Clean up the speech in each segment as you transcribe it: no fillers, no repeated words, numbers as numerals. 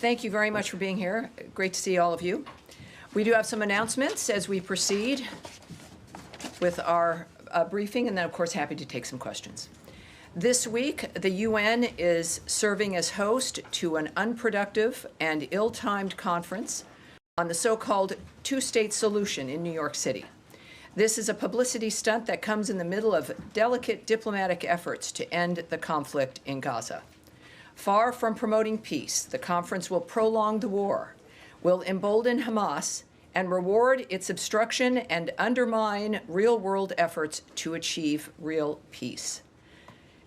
Thank you very much for being here. Great to see all of you. We do have some announcements as we proceed with our briefing, and then, of course, happy to take some questions. This week, the UN is serving as host to an unproductive and ill-timed conference on the so-called two-state solution in New York City. This is a publicity stunt that comes in the middle of delicate diplomatic efforts to end the conflict in Gaza. Far from promoting peace, the conference will prolong the war, will embolden Hamas, and reward its obstruction and undermine real-world efforts to achieve real peace.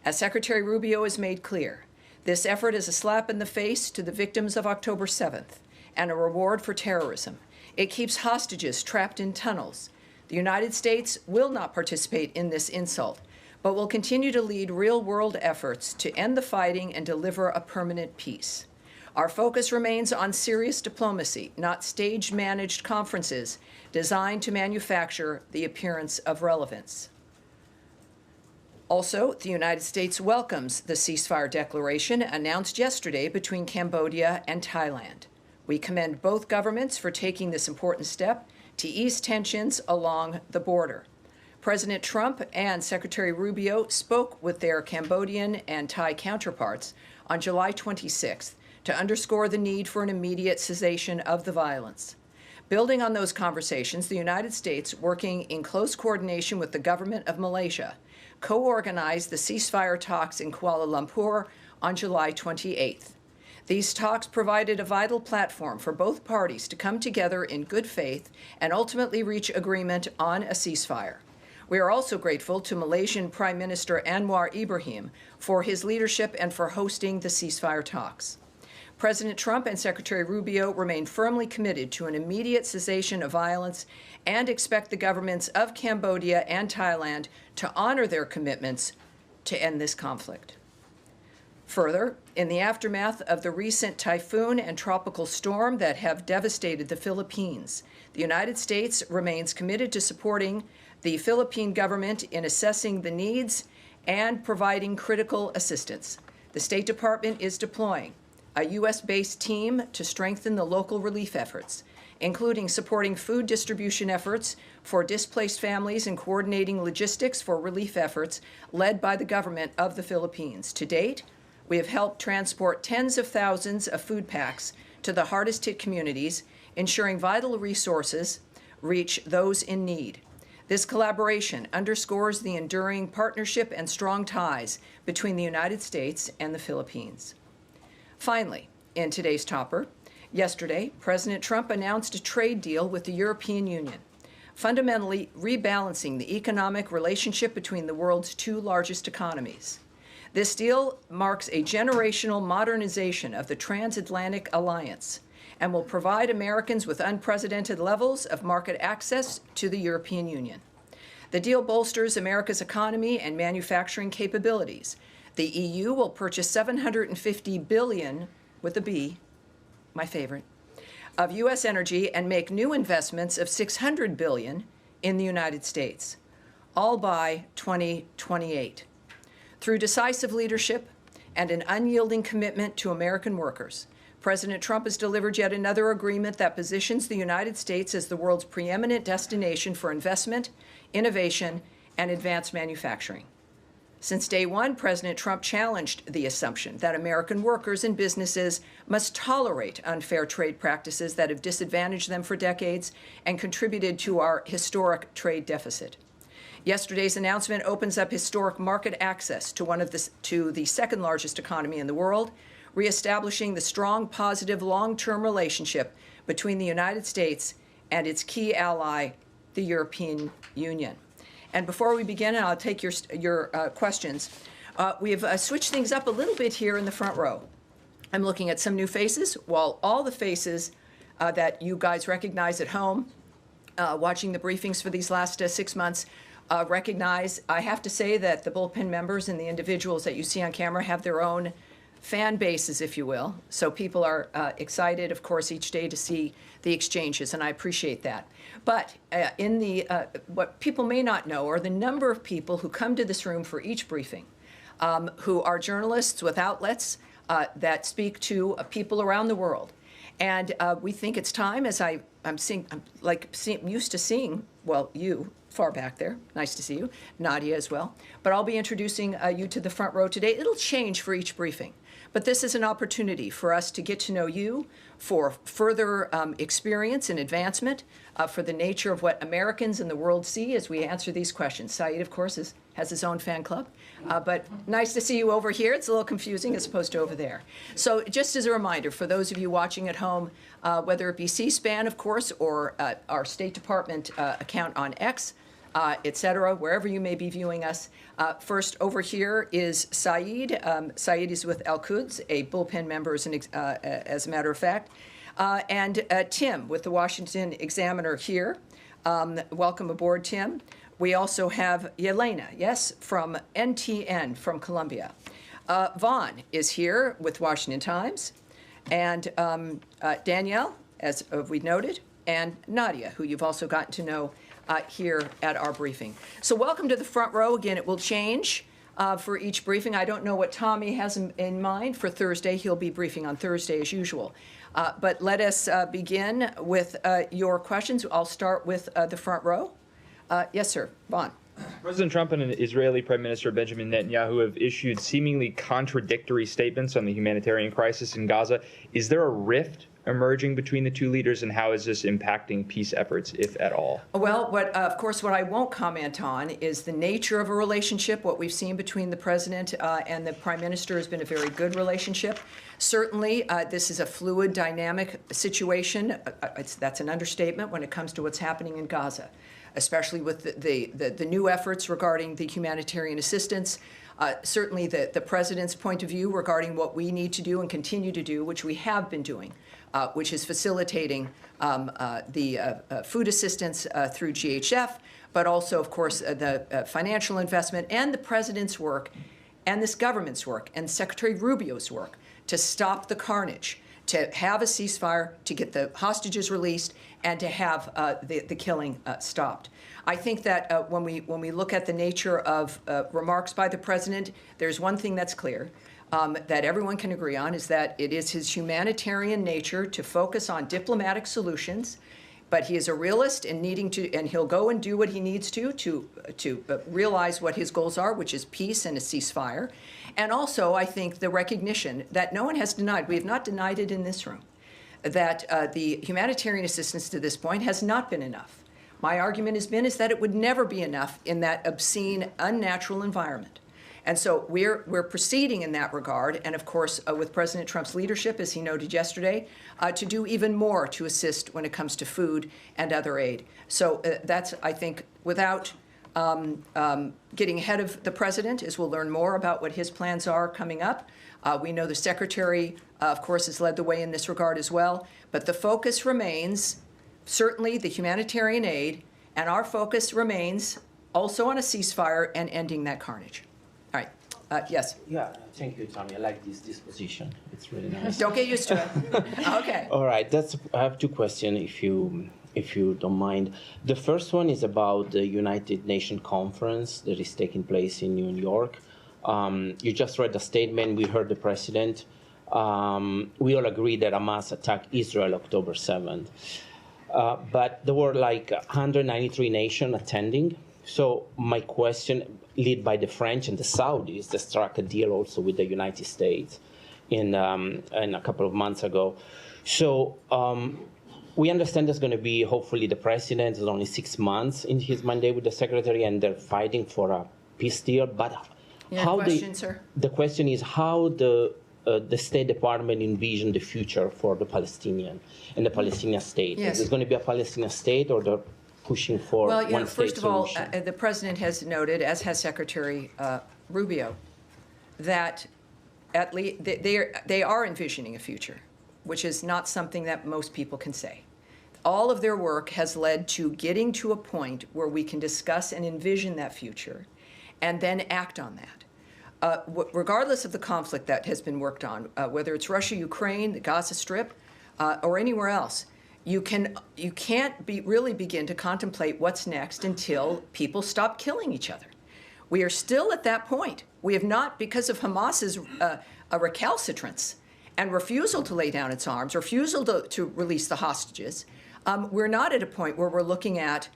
As Secretary Rubio has made clear, this effort is a slap in the face to the victims of October 7th and a reward for terrorism. It keeps hostages trapped in tunnels. The United States will not participate in this insult, but will continue to lead real-world efforts to end the fighting and deliver a permanent peace. Our focus remains on serious diplomacy, not stage-managed conferences designed to manufacture the appearance of relevance. Also, the United States welcomes the ceasefire declaration announced yesterday between Cambodia and Thailand. We commend both governments for taking this important step to ease tensions along the border. President Trump and Secretary Rubio spoke with their Cambodian and Thai counterparts on July 26th to underscore the need for an immediate cessation of the violence. Building on those conversations, the United States, working in close coordination with the government of Malaysia, co-organized the ceasefire talks in Kuala Lumpur on July 28th. These talks provided a vital platform for both parties to come together in good faith and ultimately reach agreement on a ceasefire. We are also grateful to Malaysian Prime Minister Anwar Ibrahim for his leadership and for hosting the ceasefire talks. President Trump and Secretary Rubio remain firmly committed to an immediate cessation of violence and expect the governments of Cambodia and Thailand to honor their commitments to end this conflict. Further, in the aftermath of the recent typhoon and tropical storm that have devastated the Philippines, the United States remains committed to supporting the Philippine government in assessing the needs and providing critical assistance. The State Department is deploying a U.S.-based team to strengthen the local relief efforts, including supporting food distribution efforts for displaced families and coordinating logistics for relief efforts led by the government of the Philippines. To date, we have helped transport tens of thousands of food packs to the hardest-hit communities, ensuring vital resources reach those in need. This collaboration underscores the enduring partnership and strong ties between the United States and the Philippines. Finally, in today's topper, yesterday, President Trump announced a trade deal with the European Union, fundamentally rebalancing the economic relationship between the world's two largest economies. This deal marks a generational modernization of the transatlantic alliance and will provide Americans with unprecedented levels of market access to the European Union. The deal bolsters America's economy and manufacturing capabilities. The EU will purchase $750 billion, with a B, my favorite, of U.S. energy and make new investments of $600 billion in the United States, all by 2028. Through decisive leadership and an unyielding commitment to American workers, President Trump has delivered yet another agreement that positions the United States as the world's preeminent destination for investment, innovation, and advanced manufacturing. Since day one, President Trump challenged the assumption that American workers and businesses must tolerate unfair trade practices that have disadvantaged them for decades and contributed to our historic trade deficit. Yesterday's announcement opens up historic market access to the second largest economy in the world, reestablishing the strong, positive, long-term relationship between the United States and its key ally, the European Union. And before we begin, and I'll take your questions, we have switched things up a little bit here in the front row. I'm looking at some new faces, while all the faces that you guys recognize at home, watching the briefings for these last 6 months, recognize. I have to say that the bullpen members and the individuals that you see on camera have their own fan bases, if you will. So people are excited, of course, each day to see the exchanges, and I appreciate that. But what people may not know are the number of people who come to this room for each briefing, who are journalists with outlets that speak to people around the world. And we think it's time, as I'm used to seeing, well, you far back there, nice to see you, Nadia as well. But I'll be introducing you to the front row today. It'll change for each briefing. But this is an opportunity for us to get to know you, for further experience and advancement, for the nature of what Americans in the world see as we answer these questions. Saeed, of course, has his own fan club. But nice to see you over here. It's a little confusing as opposed to over there. So just as a reminder, for those of you watching at home, whether it be C-SPAN, of course, or our State Department account on X, et cetera, wherever you may be viewing us. First, over here is Saeed. Saeed is with Al-Quds, a bullpen member, as a matter of fact. And Tim with the Washington Examiner here. Welcome aboard, Tim. We also have Yelena, yes, from NTN from Colombia. Vaughn is here with Washington Times. And Danielle, as we noted, and Nadia, who you've also gotten to know here at our briefing. So welcome to the front row. Again, it will change for each briefing. I don't know what Tommy has in mind for Thursday. He'll be briefing on Thursday as usual. But let us begin with your questions. I'll start with the front row. Yes, sir. Vaughn. President Trump and Israeli Prime Minister Benjamin Netanyahu have issued seemingly contradictory statements on the humanitarian crisis in Gaza. Is there a rift emerging between the two leaders, and how is this impacting peace efforts, if at all? Well, of course, what I won't comment on is the nature of a relationship. What we've seen between the president and the prime minister has been a very good relationship. Certainly, this is a fluid, dynamic situation. That's an understatement when it comes to what's happening in Gaza, especially with the new efforts regarding the humanitarian assistance. Certainly the president's point of view regarding what we need to do and continue to do, which we have been doing, which is facilitating the food assistance through GHF, but also, of course, the financial investment and the president's work and this government's work and Secretary Rubio's work to stop the carnage, to have a ceasefire, to get the hostages released, and to have the killing stopped. I think that when we look at the nature of remarks by the president, there's one thing that's clear that everyone can agree on, is that it is his humanitarian nature to focus on diplomatic solutions, but he is a realist and he'll go and do what he needs to realize what his goals are, which is peace and a ceasefire. And also, I think the recognition that no one has denied, we have not denied it in this room, that the humanitarian assistance to this point has not been enough. My argument is that it would never be enough in that obscene, unnatural environment. And so we're proceeding in that regard, and of course, with President Trump's leadership, as he noted yesterday, to do even more to assist when it comes to food and other aid. So that's, I think, without getting ahead of the president, as we'll learn more about what his plans are coming up. We know the secretary, of course, has led the way in this regard as well. But the focus remains certainly the humanitarian aid, and our focus remains also on a ceasefire and ending that carnage. All right. Yes. Yeah, thank you, Tommy. I like this disposition. It's really nice. Don't get used to it. Okay. All right. I have two questions, if you don't mind. The first one is about the United Nations conference that is taking place in New York. You just read the statement. We heard the president. We all agree that Hamas attacked Israel October 7th. But there were like 193 nations attending. So my question, led by the French and the Saudis, that struck a deal also with the United States in a couple of months ago. So we understand there's going to be, hopefully, the president is only 6 months in his mandate with the secretary, and they're fighting for a peace deal. But sir? The question is how the State Department envision the future for the Palestinian and the Palestinian state. Yes. Is it going to be a Palestinian state, or they're pushing for one state solution? Well, first of all, the president has noted, as has Secretary Rubio, that at least they are envisioning a future, which is not something that most people can say. All of their work has led to getting to a point where we can discuss and envision that future and then act on that. Regardless of the conflict that has been worked on, whether it's Russia, Ukraine, the Gaza Strip, or anywhere else, you can't really begin to contemplate what's next until people stop killing each other. We are still at that point. We have not, because of Hamas's a recalcitrance and refusal to lay down its arms, refusal to release the hostages, we're not at a point where we're looking at,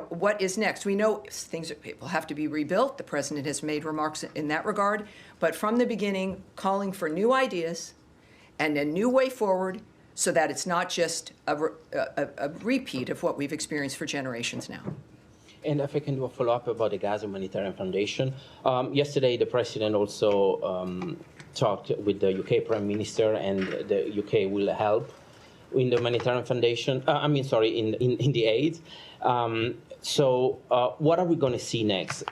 what is next. We know things will have to be rebuilt. The president has made remarks in that regard. But from the beginning, calling for new ideas and a new way forward so that it's not just a repeat of what we've experienced for generations now. And if I can do a follow-up about the Gaza Humanitarian Foundation. Yesterday, the president also talked with the UK Prime Minister, and the UK will help in the Humanitarian Foundation, in the aid. So what are we going to see next?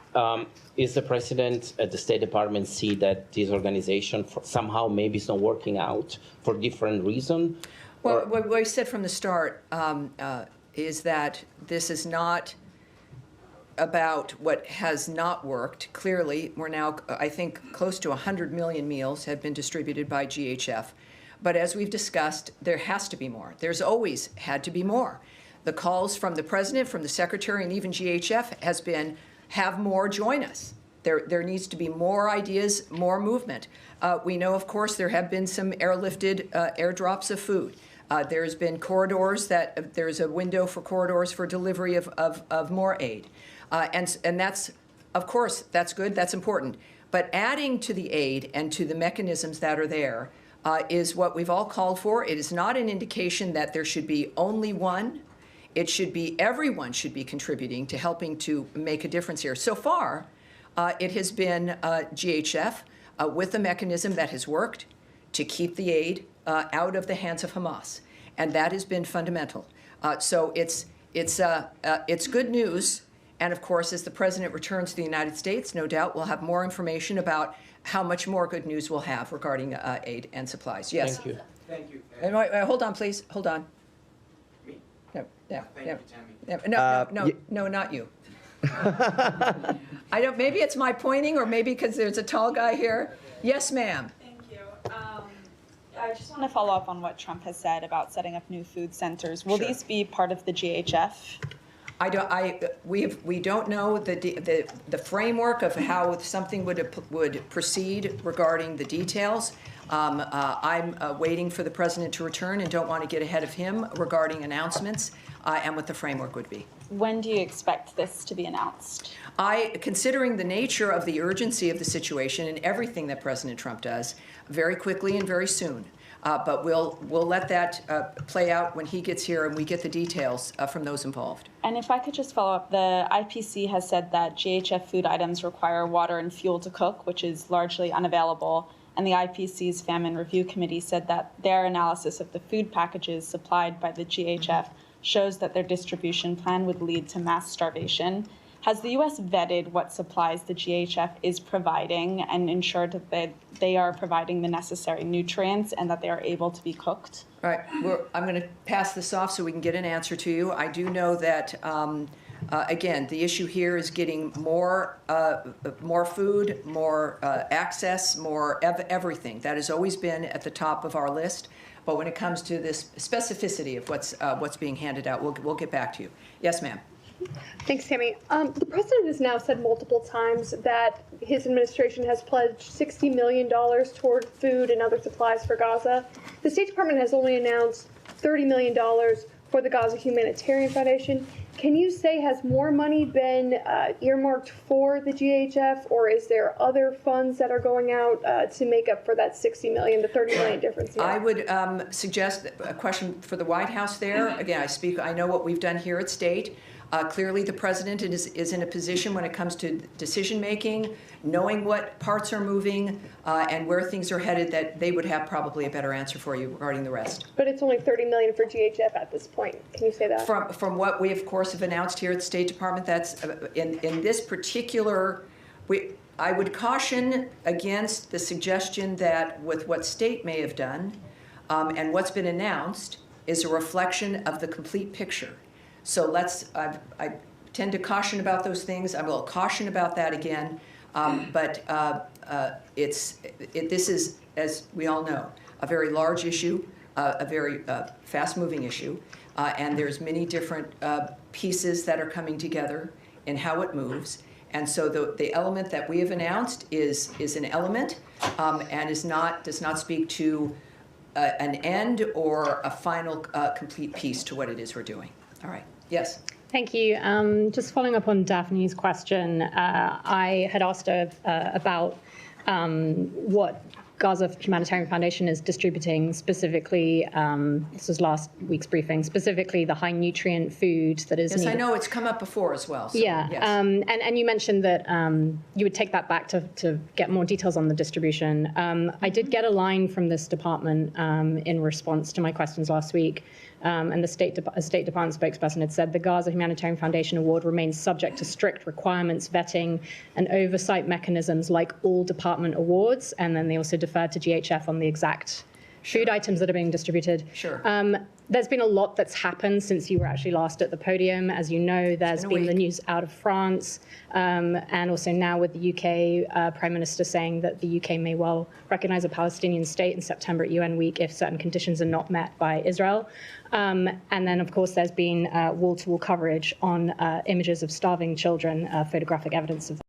Is the president at the State Department see that this organization somehow maybe is not working out for different reasons? Well, what we said from the start is that this is not about what has not worked. Clearly, we're now, I think, close to 100 million meals have been distributed by GHF. But as we've discussed, there has to be more. There's always had to be more. The calls from the president, from the secretary, and even GHF has been, have more, join us. There needs to be more ideas, more movement. We know, of course, there have been some airlifted airdrops of food. There's been corridors that there's a window for corridors for delivery of more aid. And that's, of course, that's good, that's important. But adding to the aid and to the mechanisms that are there is what we've all called for. It is not an indication that there should be only one. It should be everyone should be contributing to helping to make a difference here. So far, it has been GHF with a mechanism that has worked to keep the aid out of the hands of Hamas, and that has been fundamental. So it's good news. And of course, as the president returns to the United States, no doubt we'll have more information about how much more good news we'll have regarding aid and supplies. Yes. Thank you. Thank you. And hold on, please. Hold on. Me? No, yeah, Thank yeah. you, Tammy. No, not you. I don't. Maybe it's my pointing, or maybe because there's a tall guy here. Yes, ma'am. Thank you. I just want to follow up on what Trump has said about setting up new food centers. Will Sure. these be part of the GHF? We don't know the framework of how something would proceed regarding the details. I'm waiting for the president to return and don't want to get ahead of him regarding announcements and what the framework would be. When do you expect this to be announced? Considering the nature of the urgency of the situation and everything that President Trump does, very quickly and very soon. But we'll let that play out when he gets here and we get the details from those involved. And if I could just follow up, the IPC has said that GHF food items require water and fuel to cook, which is largely unavailable. And the IPC's Famine Review Committee said that their analysis of the food packages supplied by the GHF shows that their distribution plan would lead to mass starvation. Has the U.S. vetted what supplies the GHF is providing and ensured that they are providing the necessary nutrients and that they are able to be cooked? All right, I'm going to pass this off so we can get an answer to you. I do know that, again, the issue here is getting more food, more access, more everything. That has always been at the top of our list. But when it comes to this specificity of what's being handed out, we'll get back to you. Yes, ma'am. Thanks, Tammy. The president has now said multiple times that his administration has pledged $60 million toward food and other supplies for Gaza. The State Department has only announced $30 million for the Gaza Humanitarian Foundation. Can you say, has more money been earmarked for the GHF, or is there other funds that are going out to make up for that $60 million, the $30 million difference here? I would suggest a question for the White House there. Again, I know what we've done here at State. Clearly, the president is in a position when it comes to decision-making, knowing what parts are moving and where things are headed, that they would have probably a better answer for you regarding the rest. But it's only $30 million for GHF at this point. Can you say that? From what we, of course, have announced here at the State Department, that's in this particular, I would caution against the suggestion that with what State may have done and what's been announced is a reflection of the complete picture. So I tend to caution about those things. I will caution about that again. But this is, as we all know, a very large issue, a very fast-moving issue. And there's many different pieces that are coming together in how it moves. And so the element that we have announced is an element and does not speak to an end or a final complete piece to what it is we're doing. All right. Yes. Thank you. Just following up on Daphne's question, I had asked her about what Gaza Humanitarian Foundation is distributing specifically, this was last week's briefing, specifically the high nutrient food that is needed. Yes, I know it's come up before as well. So, yeah, yes. and you mentioned that you would take that back to get more details on the distribution. I did get a line from this department in response to my questions last week, and the State Department spokesperson had said the Gaza Humanitarian Foundation Award remains subject to strict requirements, vetting, and oversight mechanisms like all department awards, and then they also deferred to GHF on the exact food items that are being distributed. Sure. There's been a lot that's happened since you were actually last at the podium. As you know, there's been the news out of France, and also now with the UK Prime Minister saying that the UK may well recognize a Palestinian state in September at UN Week if certain conditions are not met by Israel. And then, of course, there's been wall-to-wall coverage on images of starving children, photographic evidence of that.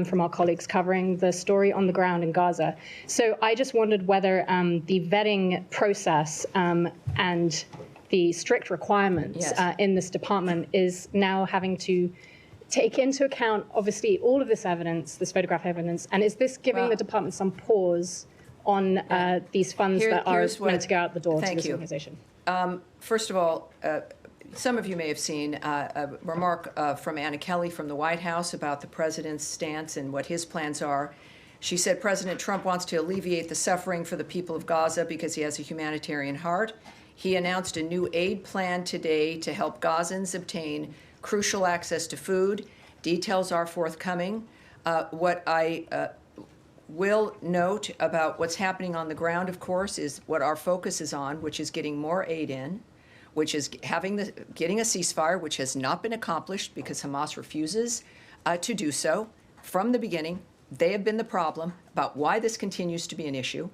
From our colleagues covering the story on the ground in Gaza. So I just wondered whether the vetting process and the strict requirements in this department is now having to take into account, obviously, all of this evidence, this photograph evidence, and is this giving the department some pause on these funds that are meant to go out the door to this organization? First of all, some of you may have seen a remark from Anna Kelly from the White House about the president's stance and what his plans are. She said President Trump wants to alleviate the suffering for the people of Gaza because he has a humanitarian heart. He announced a new aid plan today to help Gazans obtain crucial access to food. Details are forthcoming. What I will note about what's happening on the ground, of course, is what our focus is on, which is getting more aid in, which is getting a ceasefire, which has not been accomplished because Hamas refuses to do so. From the beginning, they have been the problem about why this continues to be an issue.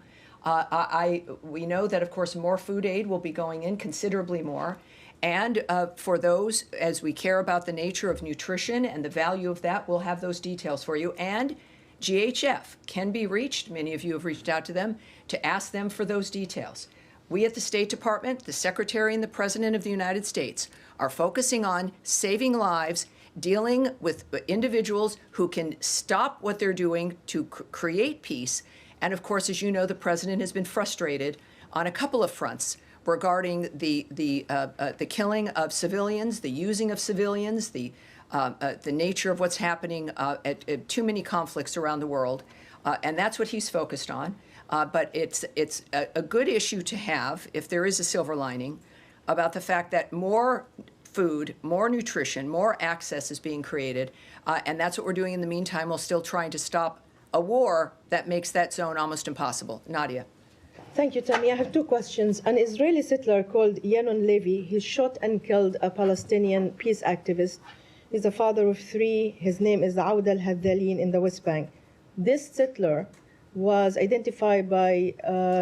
We know that, of course, more food aid will be going in, considerably more. And for those, as we care about the nature of nutrition and the value of that, we'll have those details for you. And GHF can be reached. Many of you have reached out to them to ask them for those details. We at the State Department, the Secretary and the President of the United States are focusing on saving lives, dealing with individuals who can stop what they're doing to create peace. And of course, as you know, the President has been frustrated on a couple of fronts regarding the killing of civilians, the using of civilians, the nature of what's happening at too many conflicts around the world. And that's what he's focused on. But it's a good issue to have, if there is a silver lining, about the fact that more food, more nutrition, more access is being created. And that's what we're doing in the meantime, while still trying to stop a war that makes that zone almost impossible. Nadia. Thank you, Tammy. I have two questions. An Israeli settler called Yanon Levy, he shot and killed a Palestinian peace activist. He's a father of three. His name is Aoud al-Hadalin in the West Bank. This settler was identified by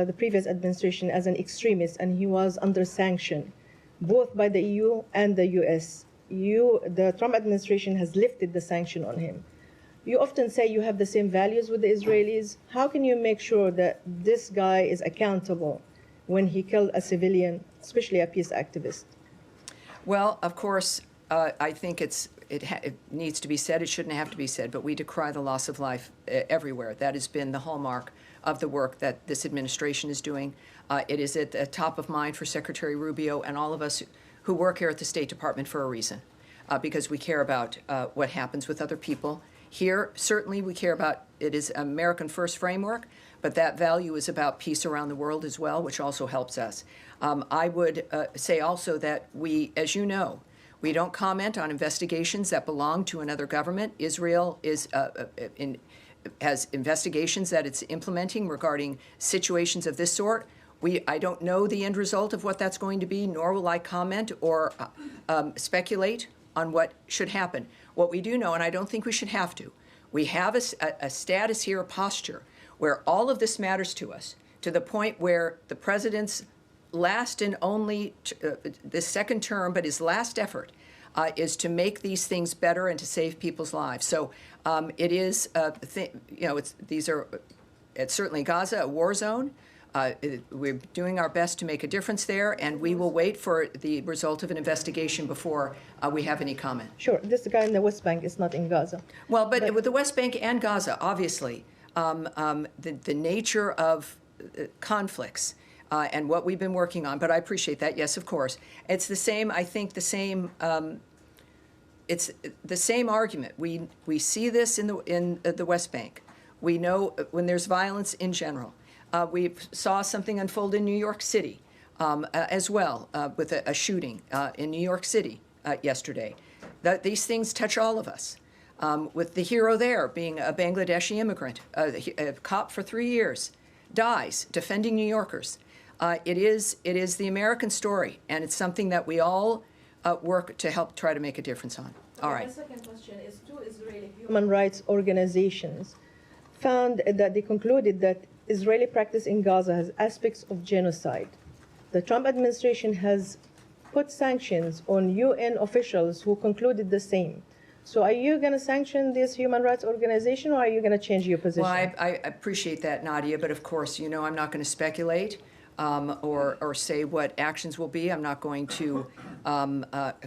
the previous administration as an extremist, and he was under sanction, both by the EU and the US. The Trump administration has lifted the sanction on him. You often say you have the same values with the Israelis. How can you make sure that this guy is accountable when he killed a civilian, especially a peace activist? Well, of course, I think it needs to be said. It shouldn't have to be said, but we decry the loss of life everywhere. That has been the hallmark of the work that this administration is doing. It is at the top of mind for Secretary Rubio and all of us who work here at the State Department for a reason, because we care about what happens with other people. Here, certainly we care about, it is American First framework, but that value is about peace around the world as well, which also helps us. I would say also that we, as you know, we don't comment on investigations that belong to another government. Israel has investigations that it's implementing regarding situations of this sort. I don't know the end result of what that's going to be, nor will I comment or speculate on what should happen. What we do know, and I don't think we should have to, we have a status here, a posture, where all of this matters to us, to the point where the president's last and only, this second term, but his last effort is to make these things better and to save people's lives. So it is, it's certainly Gaza, a war zone. We're doing our best to make a difference there, and we will wait for the result of an investigation before we have any comment. Sure, this guy in the West Bank is not in Gaza. Well, but with the West Bank and Gaza, obviously, the nature of conflicts and what we've been working on, but I appreciate that, yes, of course. It's the same, I think, it's the same argument. We see this in the West Bank. We know when there's violence in general. We saw something unfold in New York City as well with a shooting in New York City yesterday. These things touch all of us. With the hero there being a Bangladeshi immigrant, a cop for 3 years, dies defending New Yorkers. It is the American story, and it's something that we all work to help try to make a difference on. All right. My second question is, two Israeli human rights organizations found that they concluded that Israeli practice in Gaza has aspects of genocide. The Trump administration has put sanctions on UN officials who concluded the same. So are you going to sanction this human rights organization, or are you going to change your position? Well, I appreciate that, Nadia, but of course, you know I'm not going to speculate or say what actions will be. I'm not going to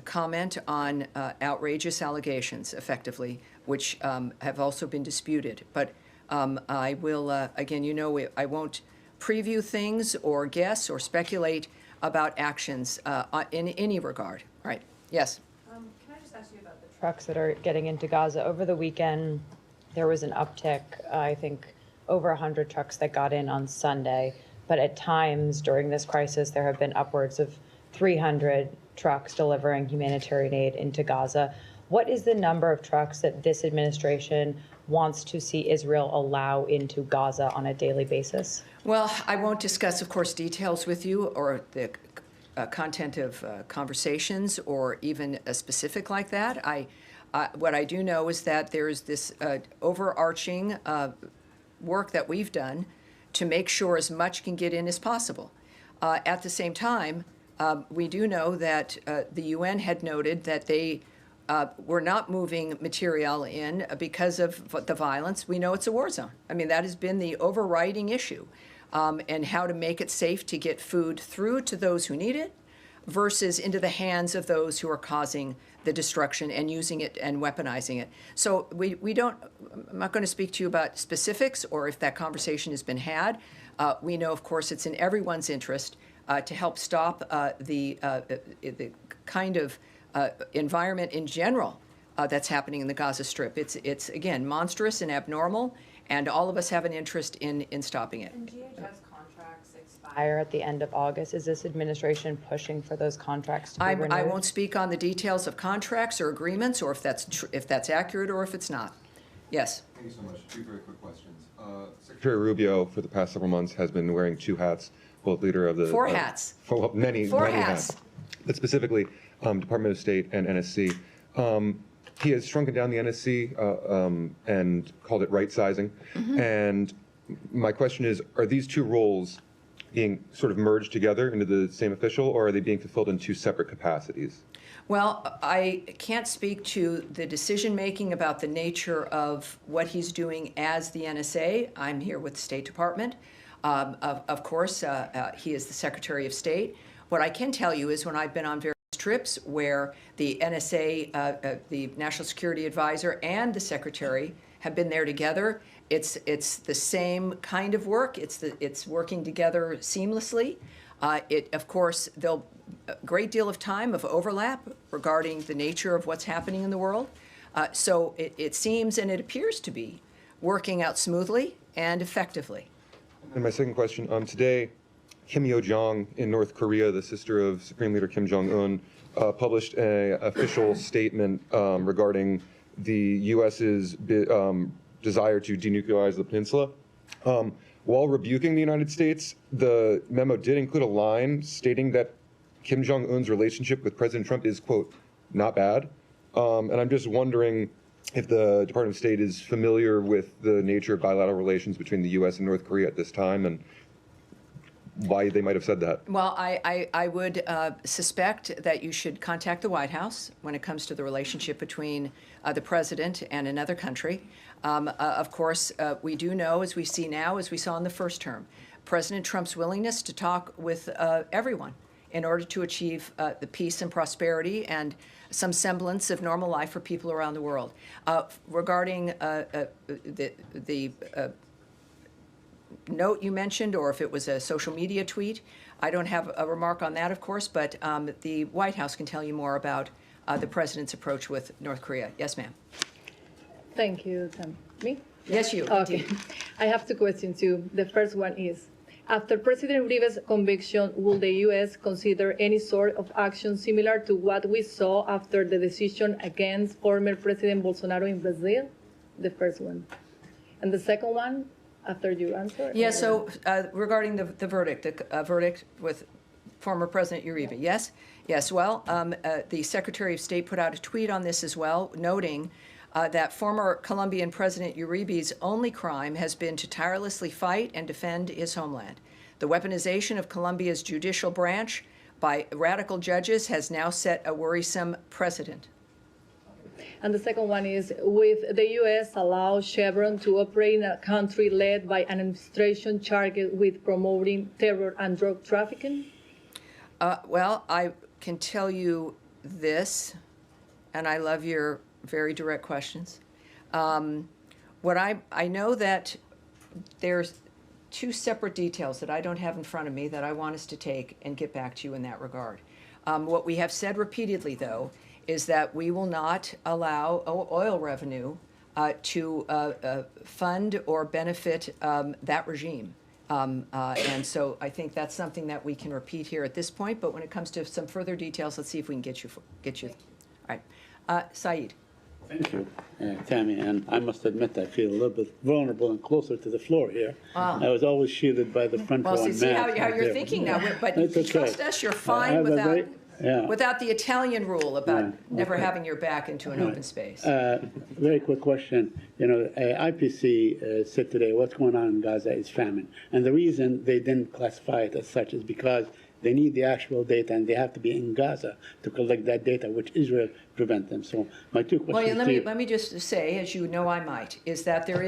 comment on outrageous allegations, effectively, which have also been disputed. But I will, again, you know, I won't preview things or guess or speculate about actions in any regard. All right. Yes. Can I just ask you about the trucks that are getting into Gaza? Over the weekend, there was an uptick, I think, over 100 trucks that got in on Sunday. But at times during this crisis, there have been upwards of 300 trucks delivering humanitarian aid into Gaza. What is the number of trucks that this administration wants to see Israel allow into Gaza on a daily basis? Well, I won't discuss, of course, details with you or the content of conversations or even a specific like that. What I do know is that there's this overarching work that we've done to make sure as much can get in as possible. At the same time, we do know that the UN had noted that they were not moving material in because of the violence. We know it's a war zone. I mean, that has been the overriding issue, and how to make it safe to get food through to those who need it versus into the hands of those who are causing the destruction and using it and weaponizing it. So we don't, I'm not going to speak to you about specifics or if that conversation has been had. We know, of course, it's in everyone's interest to help stop the kind of environment in general that's happening in the Gaza Strip. It's again, monstrous and abnormal, and all of us have an interest in stopping it. And DHS contracts expire at the end of August. Is this administration pushing for those contracts to be renewed? I won't speak on the details of contracts or agreements or if that's accurate or if it's not. Yes. Thank you so much. Two very quick questions. Secretary Rubio, for the past several months, has been wearing two hats, both leader of the... Four hats. Many hats. But specifically, Department of State and NSC. He has shrunken down the NSC and called it right-sizing. Mm-hmm. And my question is, are these two roles being sort of merged together into the same official, or are they being fulfilled in two separate capacities? Well, I can't speak to the decision-making about the nature of what he's doing as the NSA. I'm here with the State Department. Of course, he is the Secretary of State. What I can tell you is when I've been on various trips where the NSA, the National Security Advisor, and the Secretary have been there together, it's the same kind of work. It's working together seamlessly. Of course, there'll a great deal of time of overlap regarding the nature of what's happening in the world. So it seems and it appears to be working out smoothly and effectively. And my second question, today, Kim Yo-jong in North Korea, the sister of Supreme Leader Kim Jong-un, published an official statement regarding the U.S.'s desire to denuclearize the peninsula. While rebuking the United States, the memo did include a line stating that Kim Jong-un's relationship with President Trump is, quote, not bad. And I'm just wondering if the Department of State is familiar with the nature of bilateral relations between the U.S. and North Korea at this time, and why they might have said that. Well, I would suspect that you should contact the White House when it comes to the relationship between the president and another country. Of course, we do know, as we see now, as we saw in the first term, President Trump's willingness to talk with everyone in order to achieve the peace and prosperity and some semblance of normal life for people around the world. Regarding the note you mentioned, or if it was a social media tweet, I don't have a remark on that, of course, but the White House can tell you more about the president's approach with North Korea. Yes, ma'am. Thank you, Tam. Me? Yes, you. Okay. I have two questions too. The first one is, after President Uribe's conviction, will the U.S. consider any sort of action similar to what we saw after the decision against former President Bolsonaro in Brazil? The first one. And the second one, after you answer? Yeah, so regarding the verdict, the verdict with former President Uribe, yes? Yes, well, the Secretary of State put out a tweet on this as well, noting that former Colombian President Uribe's only crime has been to tirelessly fight and defend his homeland. The weaponization of Colombia's judicial branch by radical judges has now set a worrisome precedent. And the second one is, with the U.S. allow Chevron to operate in a country led by an administration charged with promoting terror and drug trafficking? Well, I can tell you this, and I love your very direct questions. What I know that there's two separate details that I don't have in front of me that I want us to take and get back to you in that regard. What we have said repeatedly, though, is that we will not allow oil revenue to fund or benefit that regime. And so I think that's something that we can repeat here at this point. But when it comes to some further details, let's see if we can get you. All right. Saeed. Thank you, Tammy. And I must admit, I feel a little bit vulnerable and closer to the floor here. Wow. I was always shielded by the front row. Well, see how you're thinking now. But you can trust us, you're fine without the Italian rule about never having your back into an open space. Very quick question. You know, IPC said today what's going on in Gaza is famine. And the reason they didn't classify it as such is because they need the actual data, and they have to be in Gaza to collect that data, which Israel prevent them. So my two questions. Well, let me just say, as you know I might, is that there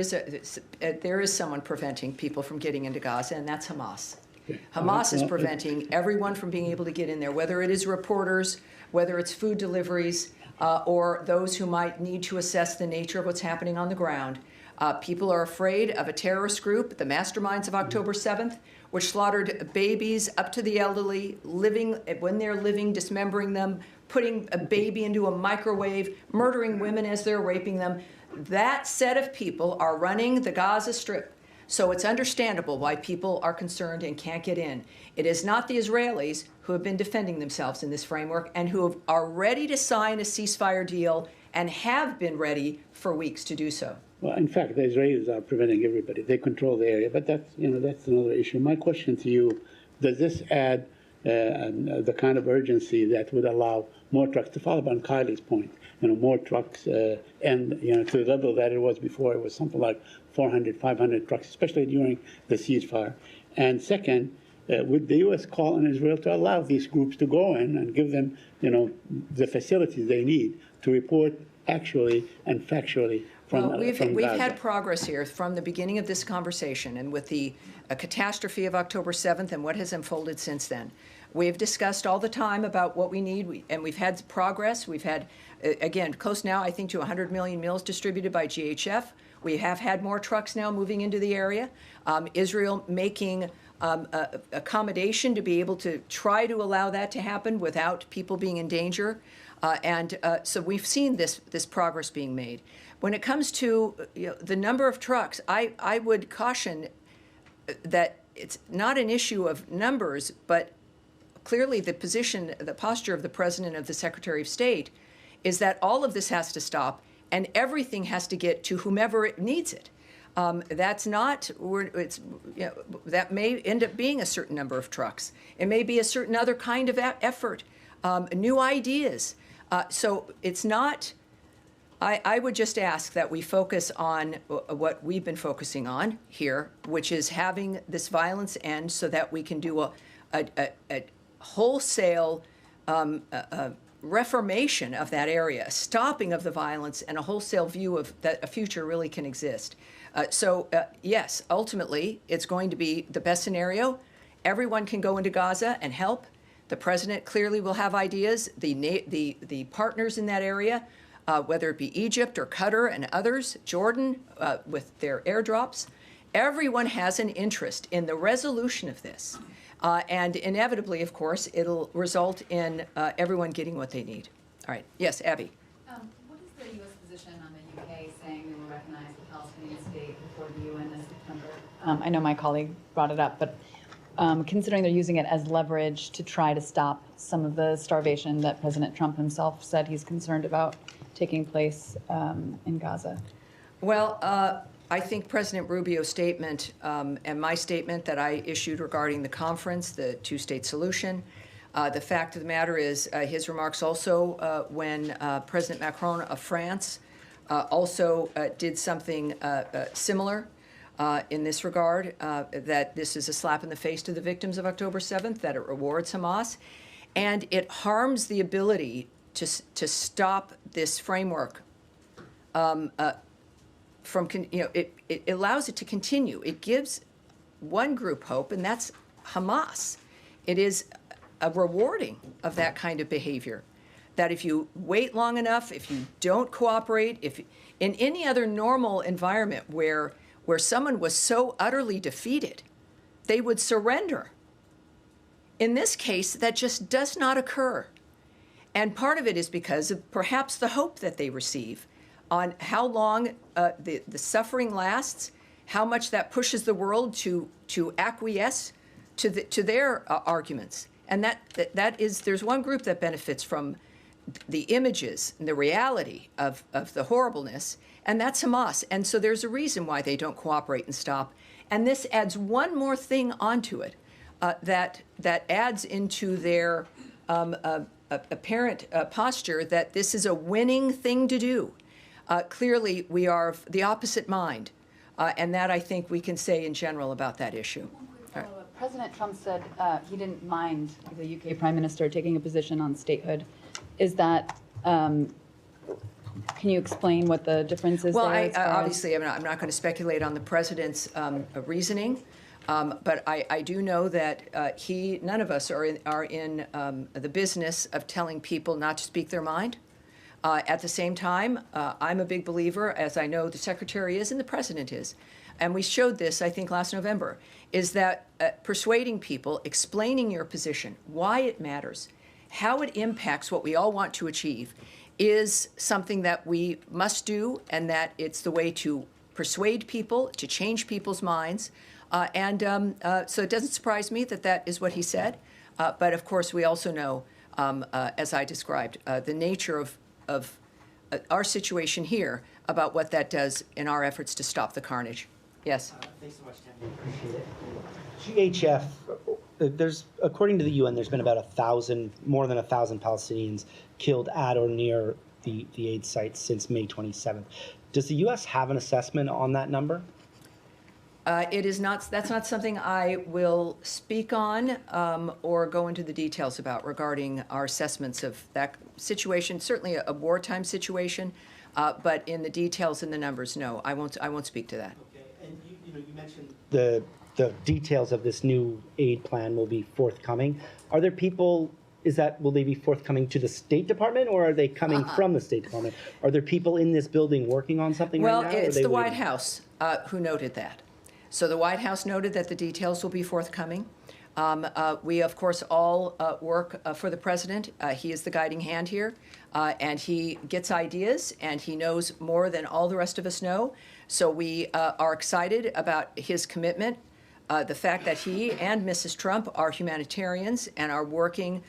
is someone preventing people from getting into Gaza, and that's Hamas. Okay. Hamas is preventing everyone from being able to get in there, whether it is reporters, whether it's food deliveries, or those who might need to assess the nature of what's happening on the ground. People are afraid of a terrorist group, the masterminds of October 7th, which slaughtered babies up to the elderly, when they're living, dismembering them, putting a baby into a microwave, murdering women as they're raping them. That set of people are running the Gaza Strip. So it's understandable why people are concerned and can't get in. It is not the Israelis who have been defending themselves in this framework and who are ready to sign a ceasefire deal and have been ready for weeks to do so. Well, in fact, the Israelis are preventing everybody. They control the area, but that's another issue. My question to you: does this add the kind of urgency that would allow more trucks? To follow up on Kylie's point, more trucks, and to the level that it was before. It was something like 400, 500 trucks, especially during the ceasefire. And second, would the U.S. call on Israel to allow these groups to go in and give them, the facilities they need to report actually and factually? We've had progress here from the beginning of this conversation, and with the catastrophe of October 7th and what has unfolded since then. We've discussed all the time about what we need, and we've had progress. We've had, again, close now, I think, to 100 million meals distributed by GHF. We have had more trucks now moving into the area. Israel making accommodation to be able to try to allow that to happen without people being in danger. So we've seen this progress being made. When it comes to the number of trucks, I would caution that it's not an issue of numbers, but clearly the posture of the President, of the Secretary of State, is that all of this has to stop and everything has to get to whomever it needs it. That may end up being a certain number of trucks. It may be a certain other kind of effort, new ideas. So it's not I would just ask that we focus on what we've been focusing on here, which is having this violence end so that we can do a wholesale reformation of that area, a stopping of the violence, and a wholesale view of that a future really can exist. Yes, ultimately, it's going to be the best scenario. Everyone can go into Gaza and help. The president clearly will have ideas. The partners in that area, whether it be Egypt or Qatar and others, Jordan with their airdrops, everyone has an interest in the resolution of this. And inevitably, of course, it'll result in everyone getting what they need. All right. Yes, Abby. What is the U.S. position on the U.K. saying they will recognize the Palestinian state before the UN this September? I know my colleague brought it up, but considering they're using it as leverage to try to stop some of the starvation that President Trump himself said he's concerned about taking place in Gaza? Well, I think President Rubio's statement and my statement that I issued regarding the conference, the two-state solution, the fact of the matter is his remarks also when President Macron of France also did something similar in this regard, that this is a slap in the face to the victims of October 7th, that it rewards Hamas, and it harms the ability to stop this framework from, it allows it to continue. It gives one group hope, and that's Hamas. It is a rewarding of that kind of behavior, that if you wait long enough, if you don't cooperate, if in any other normal environment where someone was so utterly defeated, they would surrender. In this case, that just does not occur. And part of it is because of perhaps the hope that they receive on how long the suffering lasts, how much that pushes the world to acquiesce to their arguments. And there's one group that benefits from the images and the reality of the horribleness, and that's Hamas. And so there's a reason why they don't cooperate and stop. And this adds one more thing onto it that adds into their apparent posture that this is a winning thing to do. Clearly, we are of the opposite mind, and that I think we can say in general about that issue. Right. President Trump said he didn't mind the UK Prime Minister taking a position on statehood. Is that, can you explain what the difference is? Well, there obviously, I'm not going to speculate on the president's reasoning, but I do know that none of us are in the business of telling people not to speak their mind. At the same time, I'm a big believer, as I know the Secretary is and the President is, and we showed this, I think, last November, is that persuading people, explaining your position, why it matters, how it impacts what we all want to achieve, is something that we must do, and that it's the way to persuade people, to change people's minds. So it doesn't surprise me that that is what he said. But of course, we also know, as I described, the nature of our situation here, about what that does in our efforts to stop the carnage. Yes? Thanks so much, Tammy. Appreciate it. GHF, according to the UN, there's been about more than 1,000 Palestinians killed at or near the aid sites since May 27th. Does the U.S. have an assessment on that number? It is not. That's not something I will speak on or go into the details about regarding our assessments of that situation. Certainly a wartime situation, but in the details and the numbers, no, I won't speak to that. Okay, and you mentioned the details of this new aid plan will be forthcoming. Are there people? Will they be forthcoming to the State Department, or are they coming from the State Department? Are there people in this building working on something right now? Well, it's the White House who noted that. So the White House noted that the details will be forthcoming. We, of course, all work for the president. He is the guiding hand here, and he gets ideas, and he knows more than all the rest of us know. So we are excited about his commitment, the fact that he and Mrs. Trump are humanitarians and are working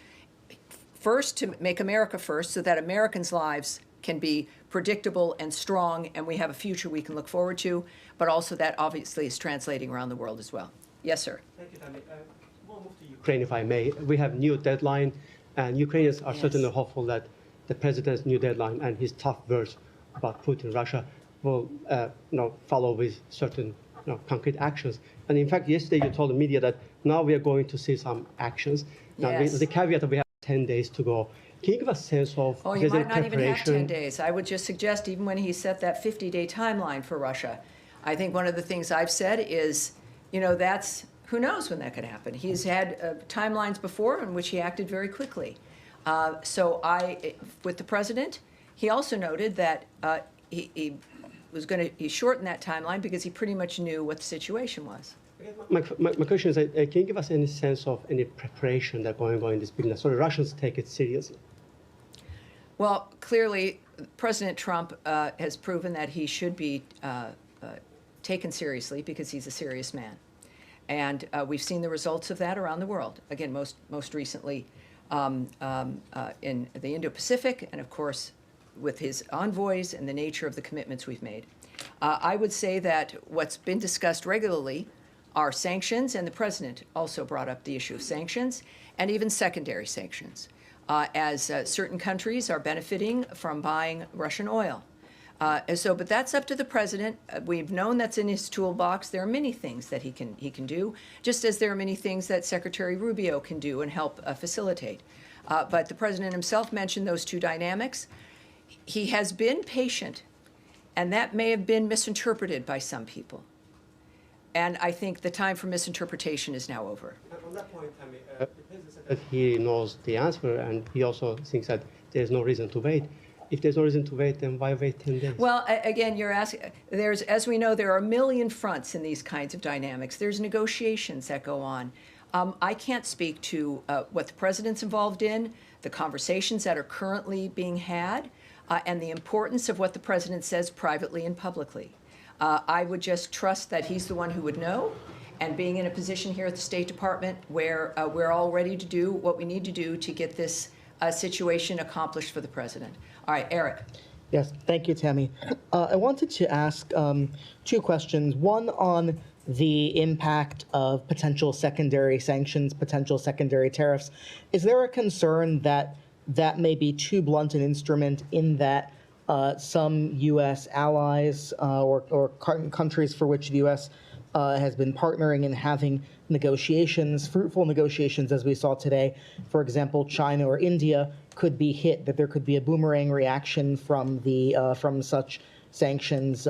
first to make America first so that Americans' lives can be predictable and strong, and we have a future we can look forward to, but also that obviously is translating around the world as well. Yes, sir. Thank you, Tammy. We'll move to Ukraine, if I may. We have new deadline, and Ukrainians are certainly hopeful that the president's new deadline and his tough words about Putin, Russia will follow with certain concrete actions. And in fact, yesterday you told the media that now we are going to see some actions. Now, Yes. the caveat that we have 10 days to go. Can you give a sense of Oh, you might not even have 10 days. I would just suggest, even when he set that 50-day timeline for Russia, I think one of the things I've said is, that's, who knows when that could happen. He's had timelines before in which he acted very quickly. With the president, he also noted that he shortened that timeline because he pretty much knew what the situation was. My question is, can you give us any sense of any preparation that going on in this business so the Russians take it seriously? Well, clearly, President Trump has proven that he should be taken seriously because he's a serious man. And we've seen the results of that around the world. Again, most recently in the Indo-Pacific, and of course, with his envoys and the nature of the commitments we've made. I would say that what's been discussed regularly are sanctions, and the president also brought up the issue of sanctions, and even secondary sanctions, as certain countries are benefiting from buying Russian oil. But that's up to the president. We've known that's in his toolbox. There are many things that he can do, just as there are many things that Secretary Rubio can do and help facilitate. But the president himself mentioned those two dynamics. He has been patient, and that may have been misinterpreted by some people. And I think the time for misinterpretation is now over. On that point, the president said that he knows the answer, and he also thinks that there's no reason to wait. If there's no reason to wait, then why wait 10 days? Well, again, you're asking, as we know, there are a million fronts in these kinds of dynamics. There's negotiations that go on. I can't speak to what the president's involved in, the conversations that are currently being had, and the importance of what the president says privately and publicly. I would just trust that he's the one who would know, and being in a position here at the State Department where we're all ready to do what we need to do to get this situation accomplished for the president. All right, Eric. Yes, thank you, Tammy. I wanted to ask two questions. One on the impact of potential secondary sanctions, potential secondary tariffs. Is there a concern that that may be too blunt an instrument in that some U.S. allies or countries for which the U.S. Has been partnering and having negotiations, fruitful negotiations, as we saw today, for example, China or India, could be hit, that there could be a boomerang reaction from such sanctions,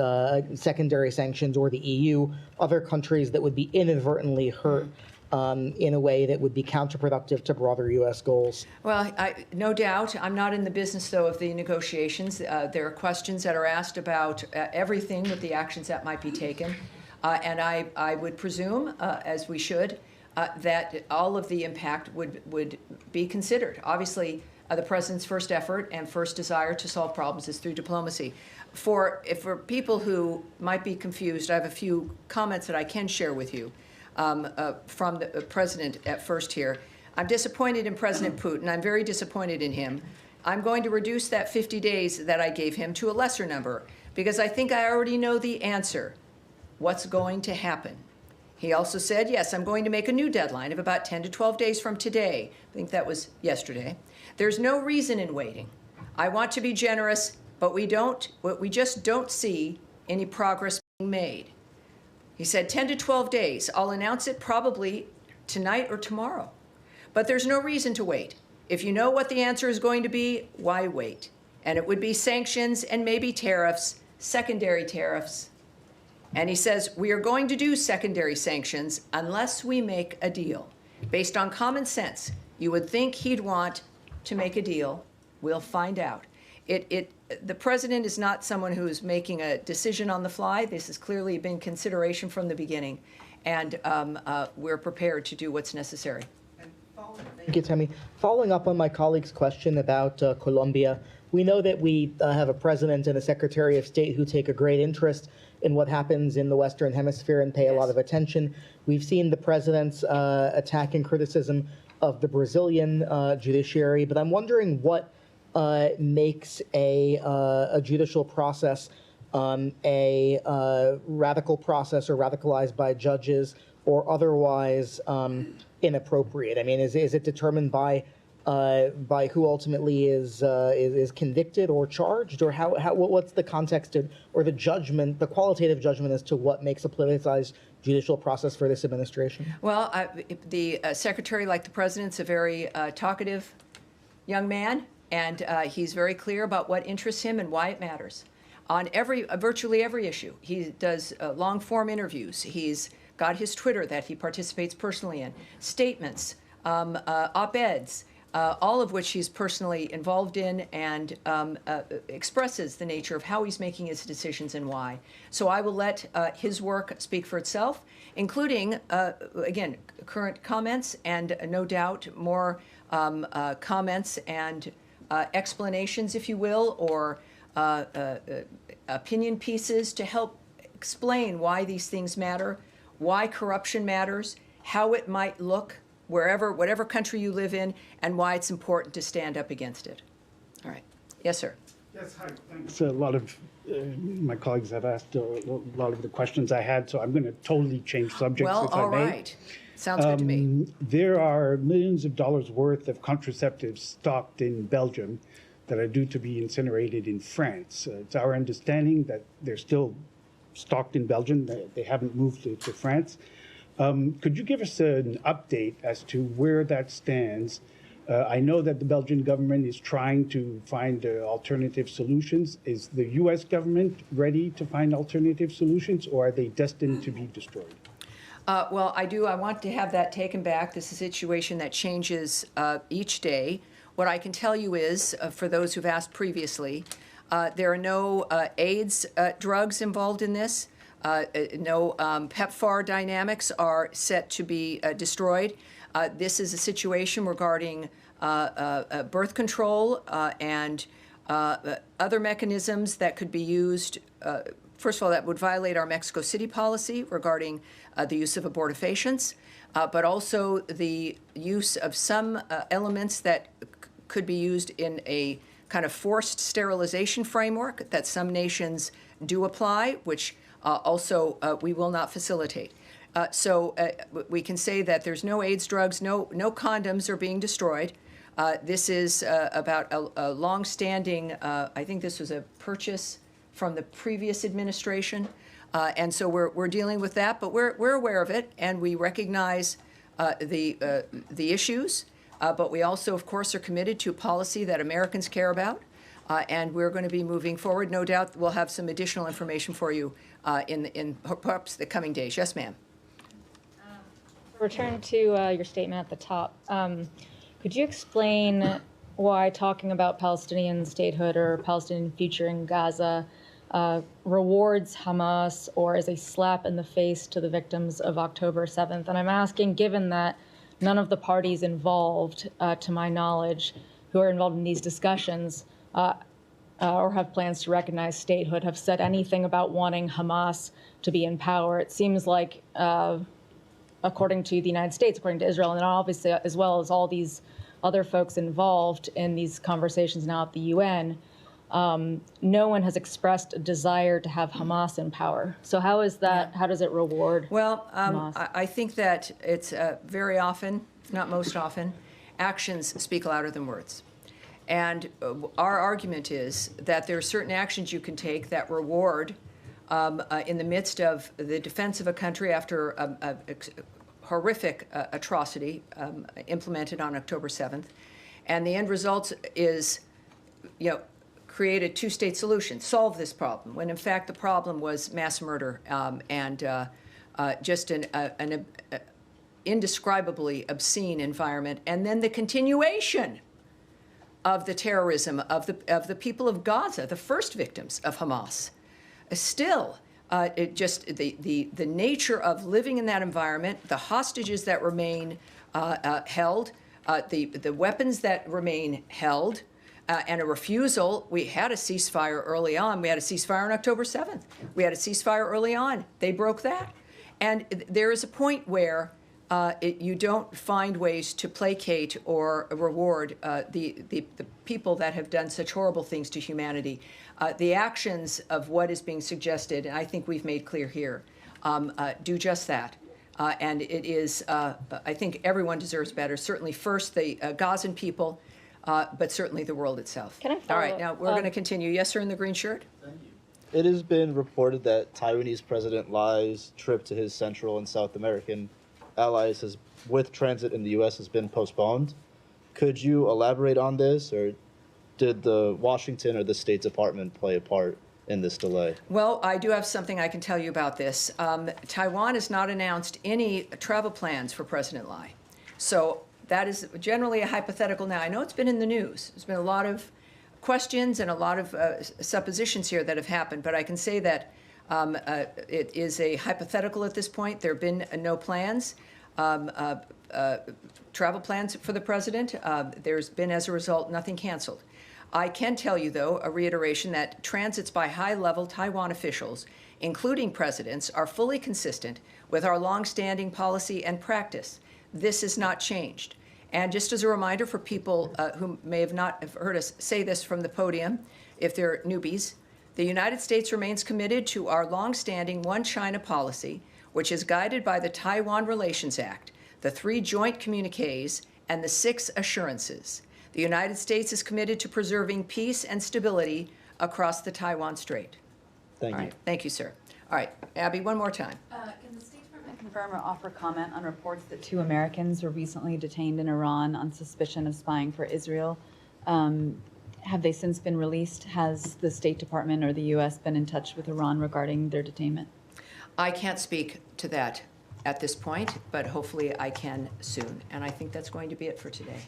secondary sanctions, or the EU, other countries that would be inadvertently hurt in a way that would be counterproductive to broader U.S. goals? Well, no doubt. I'm not in the business, though, of the negotiations. There are questions that are asked about everything with the actions that might be taken. And I would presume, as we should, that all of the impact would be considered. Obviously, the president's first effort and first desire to solve problems is through diplomacy. For people who might be confused, I have a few comments that I can share with you from the president at first here. I'm disappointed in President Putin. I'm very disappointed in him. I'm going to reduce that 50 days that I gave him to a lesser number because I think I already know the answer. What's going to happen? He also said, yes, I'm going to make a new deadline of about 10 to 12 days from today. I think that was yesterday. There's no reason in waiting. I want to be generous, but we just don't see any progress being made. He said 10 to 12 days. I'll announce it probably tonight or tomorrow. But there's no reason to wait. If you know what the answer is going to be, why wait? And it would be sanctions and maybe tariffs, secondary tariffs. And he says, we are going to do secondary sanctions unless we make a deal. Based on common sense, you would think he'd want to make a deal. We'll find out. The president is not someone who is making a decision on the fly. This has clearly been consideration from the beginning. And we're prepared to do what's necessary. Thank you, Tammy. Following up on my colleague's question about Colombia, we know that we have a president and a secretary of state who take a great interest in what happens in the Western Hemisphere and pay a lot of attention. We've seen the president's attack and criticism of the Brazilian judiciary, but I'm wondering what makes a judicial process a radical process or radicalized by judges or otherwise inappropriate. I mean, is it determined by by who ultimately is convicted or charged, or what's the context or the judgment, the qualitative judgment as to what makes a politicized judicial process for this administration? Well, the secretary, like the president's, a very talkative young man, and he's very clear about what interests him and why it matters. On virtually every issue, he does long-form interviews. He's got his Twitter that he participates personally in, statements, op-eds, all of which he's personally involved in, and expresses the nature of how he's making his decisions and why. So I will let his work speak for itself, including, again, current comments and no doubt more comments and explanations, if you will, or opinion pieces to help explain why these things matter, why corruption matters, how it might look whatever country you live in, and why it's important to stand up against it. All right. Yes, sir. Yes, hi. Thanks. A lot of my colleagues have asked a lot of the questions I had, so I'm going to totally change subjects, well, if I may. All right. Sounds good to me. There are millions of dollars worth of contraceptives stocked in Belgium that are due to be incinerated in France. It's our understanding that they're still stocked in Belgium. They haven't moved to France. Could you give us an update as to where that stands? I know that the Belgian government is trying to find alternative solutions. Is the U.S. government ready to find alternative solutions, or are they destined to be destroyed? Well, I want to have that taken back. This is a situation that changes each day. What I can tell you is, for those who've asked previously, there are no AIDS drugs involved in this. No PEPFAR dynamics are set to be destroyed. This is a situation regarding birth control and other mechanisms that could be used. First of all, that would violate our Mexico City policy regarding the use of abortifacients, but also the use of some elements that could be used in a kind of forced sterilization framework that some nations do apply, which also we will not facilitate. So we can say that there's no AIDS drugs, no condoms are being destroyed. This is about a long-standing, I think this was a purchase from the previous administration, and so we're dealing with that, but we're aware of it, and we recognize the issues, but we also, of course, are committed to a policy that Americans care about, and we're going to be moving forward. No doubt we'll have some additional information for you in perhaps the coming days. Yes, ma'am. Return to your statement at the top. Could you explain why talking about Palestinian statehood or Palestinian future in Gaza rewards Hamas or is a slap in the face to the victims of October 7th? And I'm asking, given that none of the parties involved, to my knowledge, who are involved in these discussions or have plans to recognize statehood, have said anything about wanting Hamas to be in power. It seems like, according to the United States, according to Israel, and obviously as well as all these other folks involved in these conversations now at the UN, no one has expressed a desire to have Hamas in power. So how is that? How does it reward Hamas? I think that it's very often, if not most often, actions speak louder than words. And our argument is that there are certain actions you can take that reward in the midst of the defense of a country after a horrific atrocity implemented on October 7th. And the end result is, create a two-state solution, solve this problem, when in fact the problem was mass murder and just an indescribably obscene environment. And then the continuation of the terrorism of the people of Gaza, the first victims of Hamas. Still, the nature of living in that environment, the hostages that remain held, the weapons that remain held, and a refusal. We had a ceasefire early on. We had a ceasefire on October 7th. We had a ceasefire early on. They broke that. And there is a point where you don't find ways to placate or reward the people that have done such horrible things to humanity. The actions of what is being suggested, and I think we've made clear here, do just that. And it is, I think everyone deserves better. Certainly first the Gazan people, but certainly the world itself. Can I follow All right, up? now we're going to continue. Yes, sir, in the green shirt? It has been reported that Taiwanese President Lai's trip to his Central and South American allies with transit in the U.S. has been postponed. Could you elaborate on this, or did the Washington or the State Department play a part in this delay? Well, I do have something I can tell you about this. Taiwan has not announced any travel plans for President Lai. So that is generally a hypothetical now. I know it's been in the news. There's been a lot of questions and a lot of suppositions here that have happened, but I can say that it is a hypothetical at this point. There have been no plans, travel plans for the president. There's been, as a result, nothing canceled. I can tell you, though, a reiteration that transits by high-level Taiwan officials, including presidents, are fully consistent with our longstanding policy and practice. This has not changed. And just as a reminder for people who may have not heard us say this from the podium, if they're newbies, the United States remains committed to our longstanding One China policy, which is guided by the Taiwan Relations Act, the 3 joint communiques, and the 6 assurances. The United States is committed to preserving peace and stability across the Taiwan Strait. Thank you. All right. Thank you, sir. All right, Abby, one more time. Can the State Department confirm or offer comment on reports that 2 Americans were recently detained in Iran on suspicion of spying for Israel? Have they since been released? Has the State Department or the U.S. been in touch with Iran regarding their detainment? I can't speak to that at this point, but hopefully I can soon. And I think that's going to be it for today.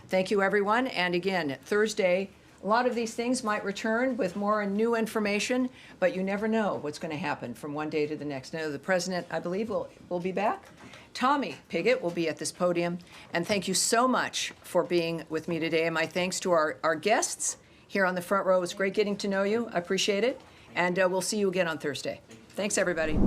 Thank you, everyone. And again, Thursday, a lot of these things might return with more new information, but you never know what's going to happen from one day to the next. Now, the president, I believe, will be back. Tommy Pigott will be at this podium. And thank you so much for being with me today. And my thanks to our guests here on the front row. It was great getting to know you. I appreciate it. And we'll see you again on Thursday. Thanks, everybody.